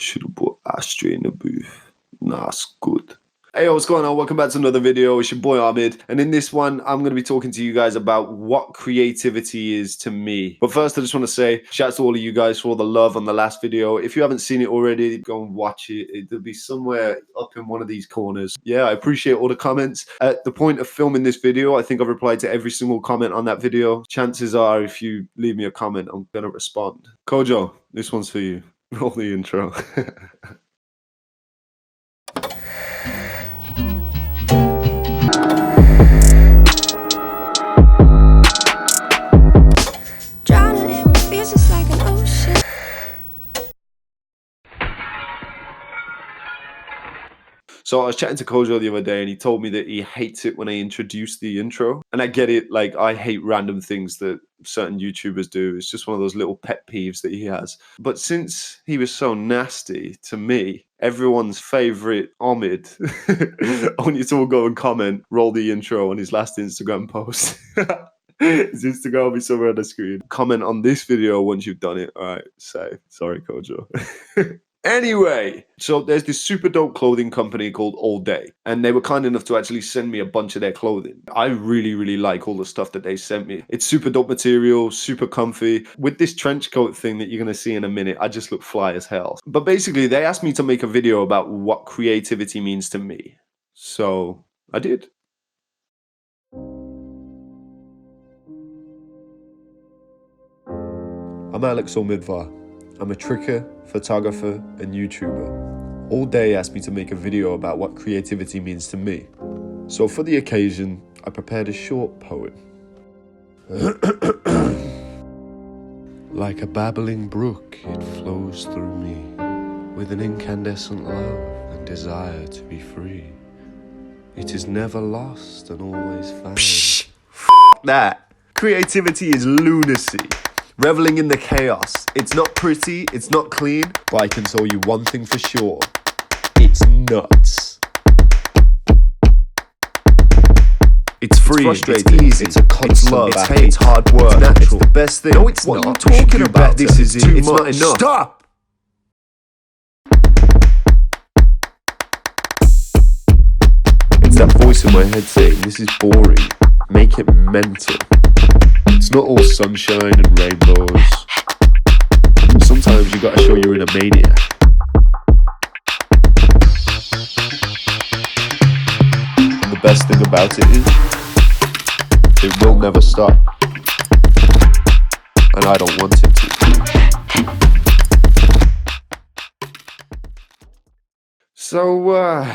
Should've put Ashtray in the booth. Nah, it's good. Hey, what's going on? Welcome back to another video. It's your boy Ahmed, and in this one, I'm going to be talking to you guys about what creativity is to me. But first, I just want to say, shout out to all of you guys for all the love on the last video. If you haven't seen it already, go and watch it. It'll be somewhere up in one of these corners. Yeah, I appreciate all the comments. At the point of filming this video, I think I've replied to every single comment on that video. Chances are, if you leave me a comment, I'm going to respond. Kojo, this one's for you. Roll the intro. So I was chatting to Kojo the other day and he told me that he hates it when I introduce the intro. And I get it, like I hate random things that certain YouTubers do. It's just one of those little pet peeves that he has. But since he was so nasty to me, everyone's favorite Ahmed, I want you to all go and comment, roll the intro on his last Instagram post. His Instagram will be somewhere on the screen. Comment on this video once you've done it. All right, say sorry, Kojo. Anyway, so there's this super dope clothing company called All Day, and they were kind enough to actually send me a bunch of their clothing. I really like all the stuff that they sent me. It's super dope material, super comfy. With this trench coat thing that you're going to see in a minute, I just look fly as hell. But basically, they asked me to make a video about what creativity means to me. So I did. I'm Alex Omidvar. I'm a tricker, photographer, and YouTuber. All Day asked me to make a video about what creativity means to me. So for the occasion, I prepared a short poem. Like a babbling brook, it flows through me, with an incandescent love and desire to be free. It is never lost and always found. Psh, that. Creativity is lunacy. Reveling in the chaos. It's not pretty, it's not clean, but I can tell you one thing for sure. It's nuts. It's free, it's easy, it's a constant, it's hate, it's hard work, it's natural, it's the best thing. No, it's what not. What are you talking about? This is it. It's not enough. Stop! It's that voice in my head saying, this is boring. Make it mental. It's not all sunshine and rainbows. Sometimes you gotta show you're in a maniac. And the best thing about it is, it will never stop. And I don't want it to. So,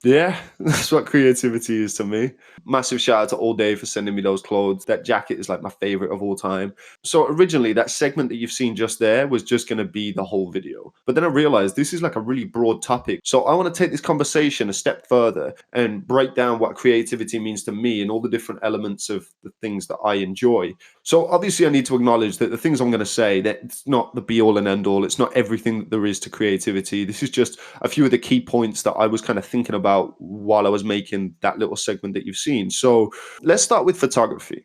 yeah, that's what creativity is to me. Massive shout out to All Day for sending me those clothes. That jacket is like my favorite of all time. So originally that segment that you've seen just there was just going to be the whole video. But then I realized this is like a really broad topic. So I want to take this conversation a step further and break down what creativity means to me and all the different elements of the things that I enjoy. So obviously I need to acknowledge that the things I'm going to say, that it's not the be all and end all. It's not everything that there is to creativity. This is just a few of the key points that I was kind of thinking about while I was making that little segment that you've seen. So let's start with photography.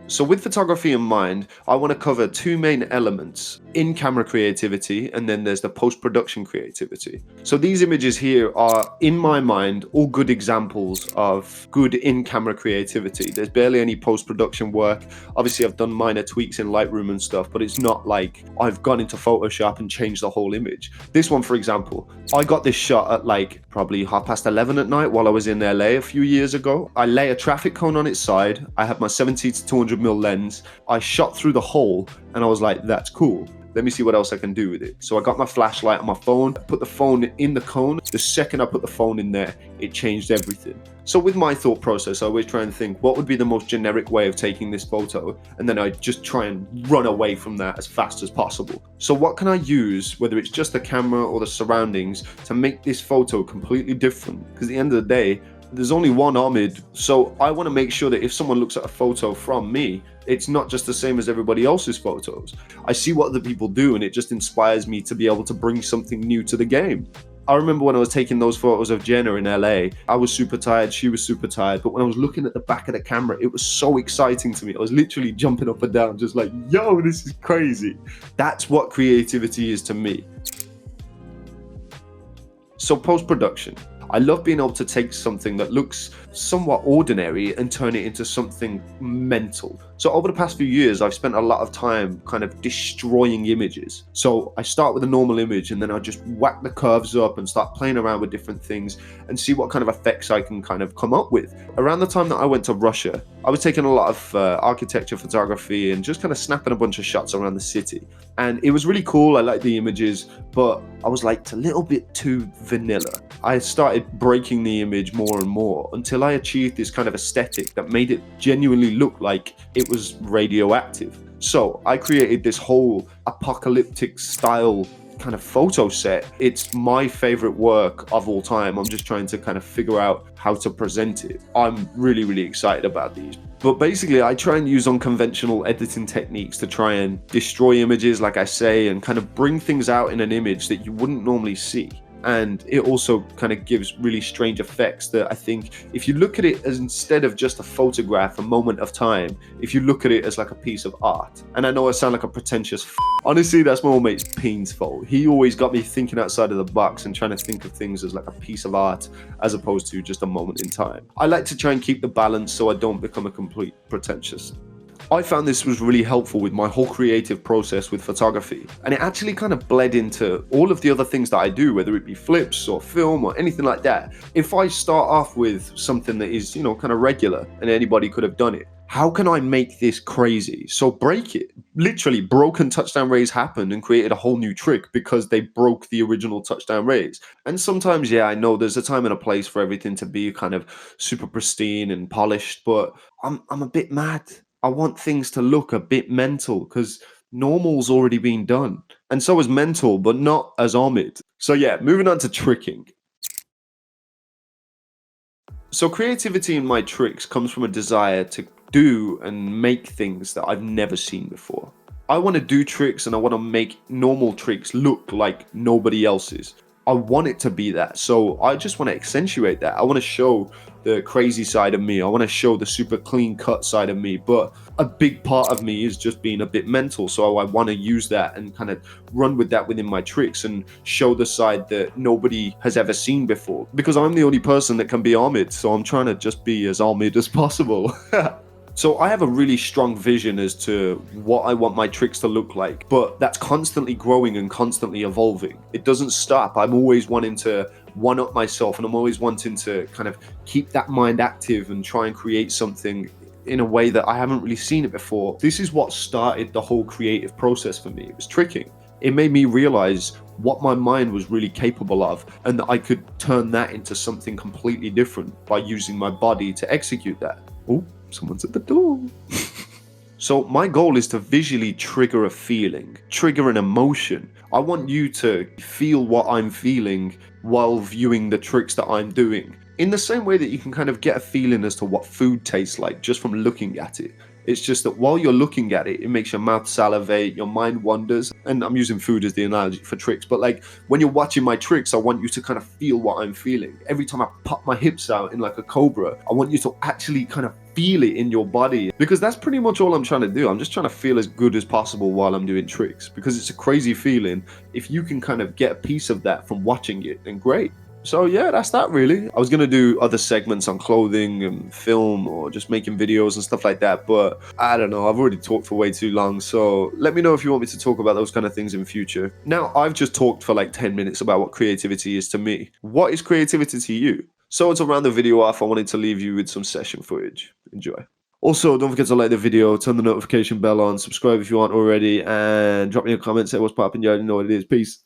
So with photography in mind, I want to cover two main elements: in-camera creativity, and then there's the post-production creativity. So these images here are, in my mind, all good examples of good in-camera creativity. There's barely any post-production work. Obviously, I've done minor tweaks in Lightroom and stuff, but it's not like I've gone into Photoshop and changed the whole image. This one, for example, I got this shot at like probably 11:30 at night while I was in LA a few years ago. I lay a traffic cone on its side. I have my 70 to 200mm lens. I shot through the hole and I was like, that's cool. Let me see what else I can do with it. So I got my flashlight on my phone, put the phone in the cone. The second I put the phone in there, it changed everything. So with my thought process, I always try and think, what would be the most generic way of taking this photo? And then I just try and run away from that as fast as possible. So what can I use, whether it's just the camera or the surroundings, to make this photo completely different? Because at the end of the day, there's only one Ahmed, so I want to make sure that if someone looks at a photo from me, it's not just the same as everybody else's photos. I see what other people do and it just inspires me to be able to bring something new to the game. I remember when I was taking those photos of Jenna in LA, I was super tired, she was super tired, but when I was looking at the back of the camera, it was so exciting to me. I was literally jumping up and down, just like, yo, this is crazy. That's what creativity is to me. So post-production. I love being able to take something that looks somewhat ordinary and turn it into something mental. So over the past few years, I've spent a lot of time kind of destroying images. So I start with a normal image and then I just whack the curves up and start playing around with different things and see what kind of effects I can kind of come up with. Around the time that I went to Russia, I was taking a lot of architecture photography and just kind of snapping a bunch of shots around the city. And it was really cool. I liked the images, but I was like, it's a little bit too vanilla. I started breaking the image more and more until I achieved this kind of aesthetic that made it genuinely look like it was radioactive. So I created this whole apocalyptic style kind of photo set. It's my favorite work of all time. I'm just trying to kind of figure out how to present it. I'm really, really excited about these. But basically, I try and use unconventional editing techniques to try and destroy images, like I say, and kind of bring things out in an image that you wouldn't normally see. And it also kind of gives really strange effects that I think if you look at it as instead of just a photograph, a moment of time, if you look at it as like a piece of art. And I know I sound like a pretentious honestly, that's my old mate's Peen's fault. He always got me thinking outside of the box and trying to think of things as like a piece of art as opposed to just a moment in time. I like to try and keep the balance so I don't become a complete pretentious. I found this was really helpful with my whole creative process with photography, and it actually kind of bled into all of the other things that I do, whether it be flips or film or anything like that. If I start off with something that is, kind of regular and anybody could have done it, how can I make this crazy? So break it. Literally, broken touchdown rays happened and created a whole new trick because they broke the original touchdown rays. And sometimes, yeah, I know there's a time and a place for everything to be kind of super pristine and polished, but I'm a bit mad. I want things to look a bit mental because normal's already been done. And so is mental, but not as Omid. So yeah, moving on to tricking. So creativity in my tricks comes from a desire to do and make things that I've never seen before. I want to do tricks and I want to make normal tricks look like nobody else's. I want it to be that. So I just want to accentuate that. I want to show the crazy side of me. I want to show the super clean cut side of me. But a big part of me is just being a bit mental. So I want to use that and kind of run with that within my tricks and show the side that nobody has ever seen before. Because I'm the only person that can be Omid. So I'm trying to just be as Omid as possible. So I have a really strong vision as to what I want my tricks to look like, but that's constantly growing and constantly evolving. It doesn't stop. I'm always wanting to one-up myself, and I'm always wanting to kind of keep that mind active and try and create something in a way that I haven't really seen it before. This is what started the whole creative process for me. It was tricking. It made me realize what my mind was really capable of and that I could turn that into something completely different by using my body to execute that. Oh, someone's at the door. So my goal is to visually trigger a feeling, trigger an emotion. I want you to feel what I'm feeling while viewing the tricks that I'm doing. In the same way that you can kind of get a feeling as to what food tastes like just from looking at it. It's just that while you're looking at it, it makes your mouth salivate, your mind wanders. And I'm using food as the analogy for tricks. But like when you're watching my tricks, I want you to kind of feel what I'm feeling. Every time I pop my hips out in like a cobra, I want you to actually kind of feel it in your body. Because that's pretty much all I'm trying to do. I'm just trying to feel as good as possible while I'm doing tricks. Because it's a crazy feeling. If you can kind of get a piece of that from watching it, then great. So yeah, that's that really. I was going to do other segments on clothing and film or just making videos and stuff like that, but I don't know, I've already talked for way too long, so let me know if you want me to talk about those kind of things in future. Now, I've just talked for like 10 minutes about what creativity is to me. What is creativity to you? So to round the video off, I wanted to leave you with some session footage. Enjoy. Also, don't forget to like the video, turn the notification bell on, subscribe if you aren't already, and drop me a comment, say what's poppin', you already know what it is. Peace.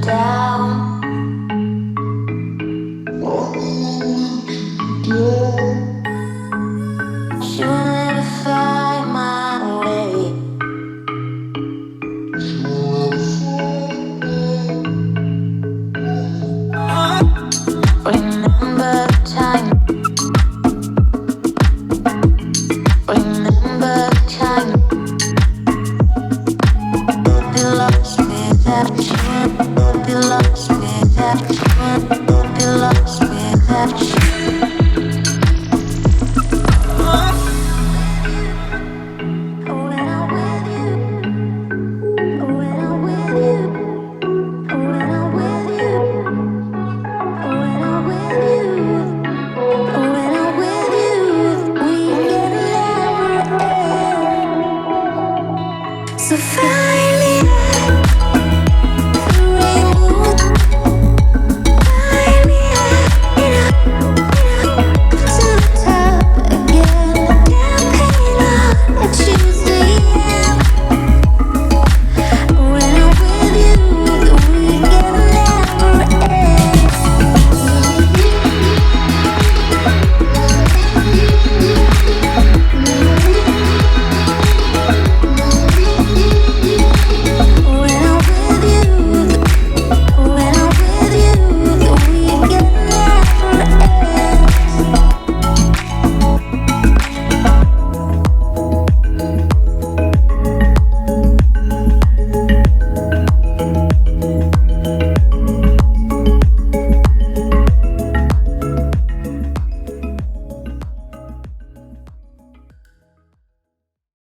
Down. Should never find my way. Remember time. Remember time. You lost without you. the fire